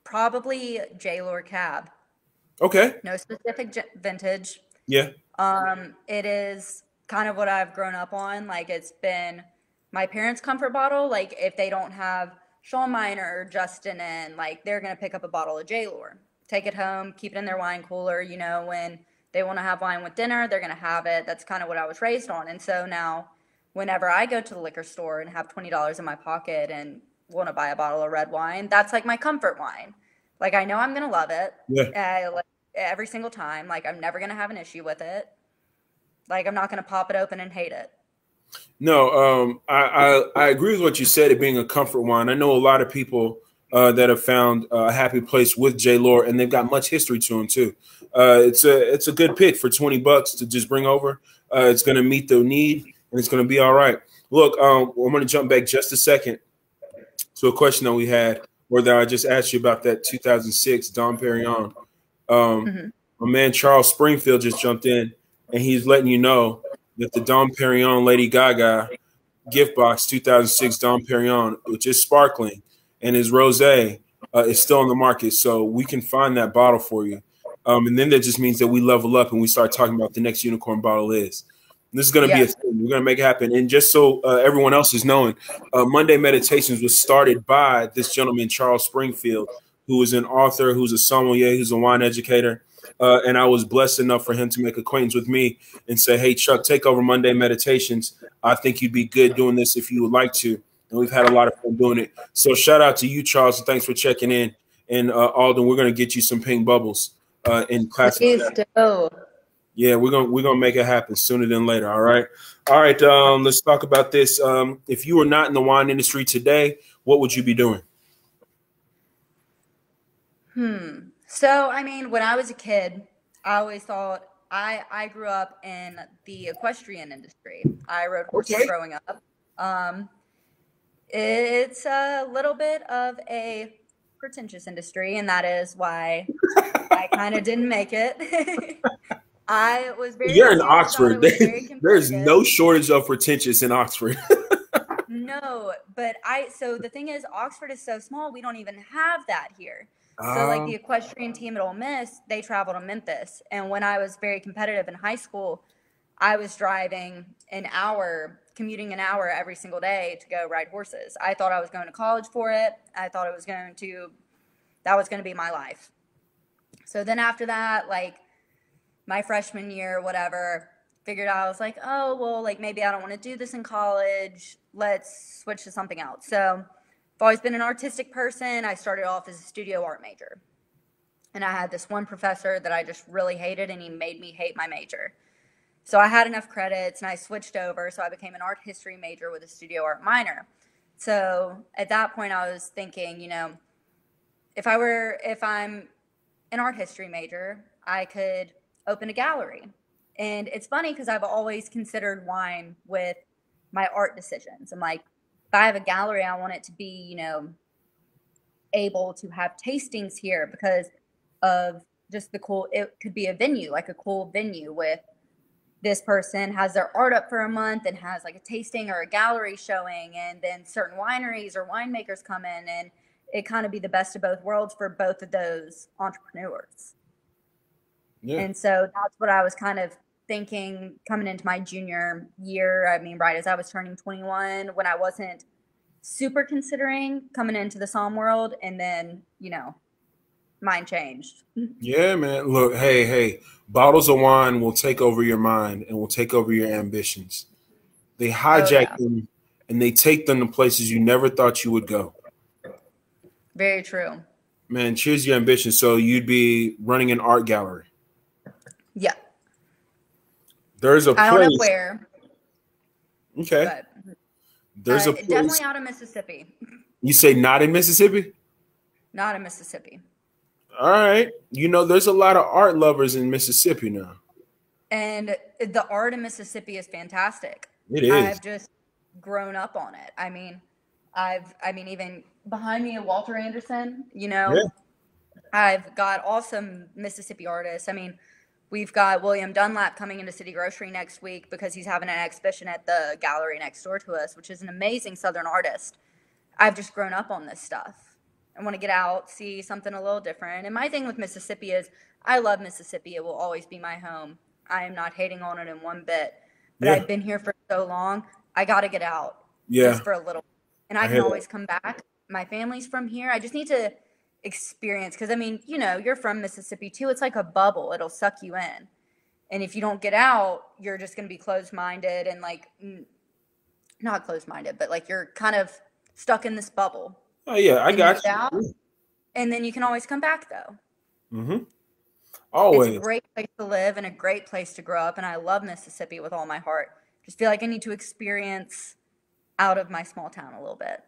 Speaker 2: Probably J-Lore Cab.
Speaker 1: Okay,
Speaker 2: No specific vintage.
Speaker 1: yeah,
Speaker 2: It is kind of what I've grown up on. Like it's been my parents' comfort bottle. Like if they don't have Sean Miner or Justin in, like they're gonna pick up a bottle of J-Lore, take it home, keep it in their wine cooler. You know, when they want to have wine with dinner, they're gonna have it. That's kind of what I was raised on. And so now, whenever I go to the liquor store and have $20 in my pocket and want to buy a bottle of red wine, that's like my comfort wine. Like I know I'm gonna love it.
Speaker 1: yeah.
Speaker 2: Like every single time. Like I'm never gonna have an issue with it. Like I'm not gonna pop it open and hate it.
Speaker 1: No, I agree with what you said. It being a comfort wine. I know a lot of people that have found a happy place with J. Lore, and they've got much history to them too. It's a good pick for $20 to just bring over. It's going to meet the need, and it's going to be all right. Look, I'm going to jump back just a second to a question that we had, or that I just asked you about that 2006 Dom Perignon.
Speaker 2: Mm-hmm.
Speaker 1: My man Charles Springfield just jumped in, and he's letting you know that the Dom Perignon Lady Gaga gift box 2006 Dom Perignon, which is sparkling, and his rosé is still on the market, so we can find that bottle for you. And then that just means that we level up and we start talking about the next unicorn bottle is. And this is going to be a
Speaker 2: Yeah.
Speaker 1: thing. We're going to make it happen. And just so everyone else is knowing, Monday Meditations was started by this gentleman, Charles Springfield, who is an author, who's a sommelier, who's a wine educator. And I was blessed enough for him to make acquaintance with me and say, "Hey, Chuck, take over Monday Meditations. I think you'd be good doing this if you would like to." And we've had a lot of fun doing it. So shout out to you, Charles, and thanks for checking in. And Alden, we're going to get you some pink bubbles in classic.
Speaker 2: Please do.
Speaker 1: Yeah, we're gonna make it happen sooner than later. All right, all right. Let's talk about this. If you were not in the wine industry today, what would you be doing?
Speaker 2: So I mean, when I was a kid, I always thought I grew up in the equestrian industry. I rode horses
Speaker 1: Okay.
Speaker 2: growing up. Um, it's a little bit of a pretentious industry, and that is why I kind of didn't make it. I was very
Speaker 1: You're in
Speaker 2: serious about it.
Speaker 1: Oxford.
Speaker 2: Was very
Speaker 1: There's
Speaker 2: competitive.
Speaker 1: no shortage of pretentious in Oxford.
Speaker 2: No, but so the thing is, Oxford is so small, we don't even have that here. So, like the
Speaker 1: Um,
Speaker 2: equestrian team at Ole Miss, they travel to Memphis. And when I was very competitive in high school, I was driving an hour, commuting an hour every single day to go ride horses. I thought I was going to college for it. I thought that was going to be my life. So then after that, like my freshman year, whatever, figured out I was like, oh, well, like maybe I don't want to do this in college. Let's switch to something else. So I've always been an artistic person. I started off as a studio art major. And I had this one professor that I just really hated, and he made me hate my major. So I had enough credits, and I switched over. So I became an art history major with a studio art minor. So at that point, I was thinking, if I'm an art history major, I could open a gallery. And it's funny because I've always considered wine with my art decisions. I'm like, if I have a gallery, I want it to be, able to have tastings here because of just the cool, it could be a venue, like a cool venue with this person has their art up for a month and has like a tasting or a gallery showing, and then certain wineries or winemakers come in, and it kind of be the best of both worlds for both of those entrepreneurs. Yeah. And so that's what I was kind of thinking coming into my junior year. I mean, right as I was turning 21, when I wasn't super considering coming into the Psalm world, and then, you know, mind changed.
Speaker 1: Yeah, man. Look, hey, bottles of wine will take over your mind and will take over your ambitions. They hijack them and they take them to places you never thought you would go.
Speaker 2: Very true.
Speaker 1: Man, cheers your ambition. So you'd be running an art gallery.
Speaker 2: Yeah.
Speaker 1: There's a place.
Speaker 2: I don't know where.
Speaker 1: Okay. There's a place.
Speaker 2: Definitely out of Mississippi.
Speaker 1: You say not in Mississippi?
Speaker 2: Not in Mississippi.
Speaker 1: All right. You know, there's a lot of art lovers in Mississippi now.
Speaker 2: And the art in Mississippi is fantastic.
Speaker 1: It is.
Speaker 2: I've just grown up on it. I mean, even behind me, Walter Anderson, you know, yeah. I've got awesome Mississippi artists. I mean, we've got William Dunlap coming into City Grocery next week because he's having an exhibition at the gallery next door to us, which is an amazing Southern artist. I've just grown up on this stuff. I want to get out, see something a little different. And my thing with Mississippi is I love Mississippi. It will always be my home. I am not hating on it in one bit. But I've been here for so long, I got to get out just for a little. And I can always come back. My family's from here. I just need to experience, because, I mean, you know, you're from Mississippi too. It's like a bubble. It'll suck you in. And if you don't get out, you're just going to be closed-minded and, like, not closed-minded, but, like, you're kind of stuck in this bubble.
Speaker 1: Oh, yeah, I got you.
Speaker 2: Out, and then you can always come back, though.
Speaker 1: Mm-hmm. Always.
Speaker 2: It's a great place to live and a great place to grow up, and I love Mississippi with all my heart. Just feel like I need to experience out of my small town a little bit.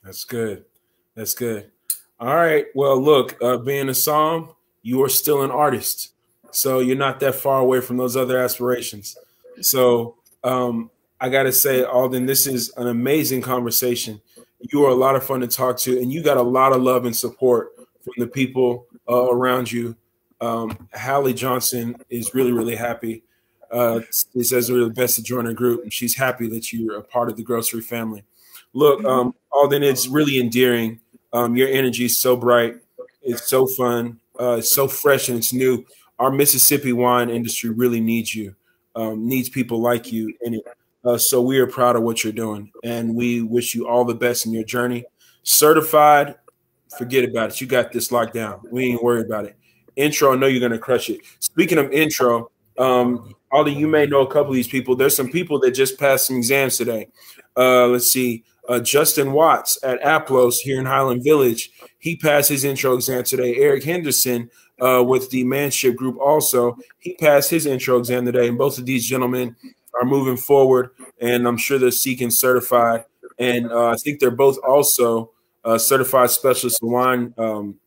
Speaker 1: That's good. That's good. All right. Well, look, being a Psalm, you are still an artist. So you're not that far away from those other aspirations. So I got to say, Alden, this is an amazing conversation. You are a lot of fun to talk to, and you got a lot of love and support from the people around you. Hallie Johnson is really, really happy. She says we're the best to join her group, and she's happy that you're a part of the grocery family. Look, Alden, it's really endearing. Your energy is so bright. It's so fun. It's so fresh and it's new. Our Mississippi wine industry really needs you, needs people like you in it. So we are proud of what you're doing, and we wish you all the best in your journey. Certified, forget about it. You got this locked down. We ain't worried about it. Intro, I know you're going to crush it. Speaking of intro, Alden, you may know a couple of these people. There's some people that just passed some exams today. Let's see. Justin Watts at Aplos here in Highland Village. He passed his intro exam today. Eric Henderson with the Manship Group also. He passed his intro exam today, and both of these gentlemen are moving forward, and I'm sure they're seeking certified. And I think they're both also certified specialist wine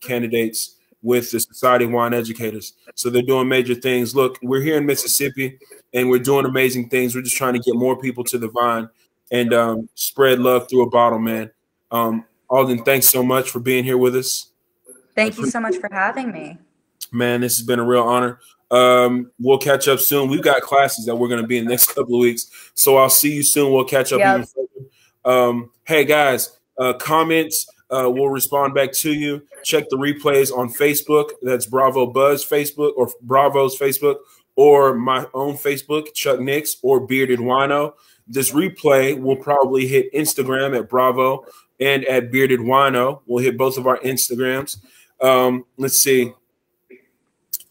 Speaker 1: candidates with the Society of Wine Educators. So they're doing major things. Look, we're here in Mississippi, and we're doing amazing things. We're just trying to get more people to the vine and spread love through a bottle, man. Alden, thanks so much for being here with us.
Speaker 2: Thank you so much for having me.
Speaker 1: Man, this has been a real honor. We'll catch up soon. We've got classes that we're going to be in the next couple of weeks. So I'll see you soon. We'll catch up even further. Hey, guys, comments, we'll respond back to you. Check the replays on Facebook. That's Bravo Buzz Facebook or Bravo's Facebook or my own Facebook, Chuck Nix or Bearded Wino. This replay will probably hit Instagram at Bravo and at Bearded Wino. We'll hit both of our Instagrams. Let's see.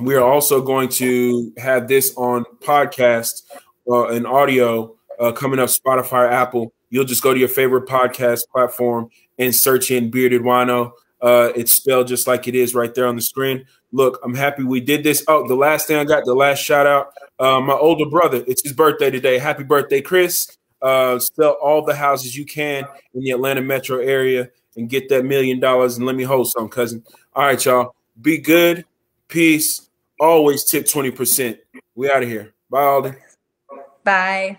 Speaker 1: We are also going to have this on podcast and audio coming up, Spotify, Apple. You'll just go to your favorite podcast platform and search in Bearded Wino. It's spelled just like it is right there on the screen. Look, I'm happy we did this. Oh, the last thing I got, the last shout out, my older brother. It's his birthday today. Happy birthday, Chris. Sell all the houses you can in the Atlanta metro area and get that $1 million and let me hold some, cousin. All right, y'all. Be good. Peace. Always tip 20%. We out of here. Bye, Alden.
Speaker 2: Bye.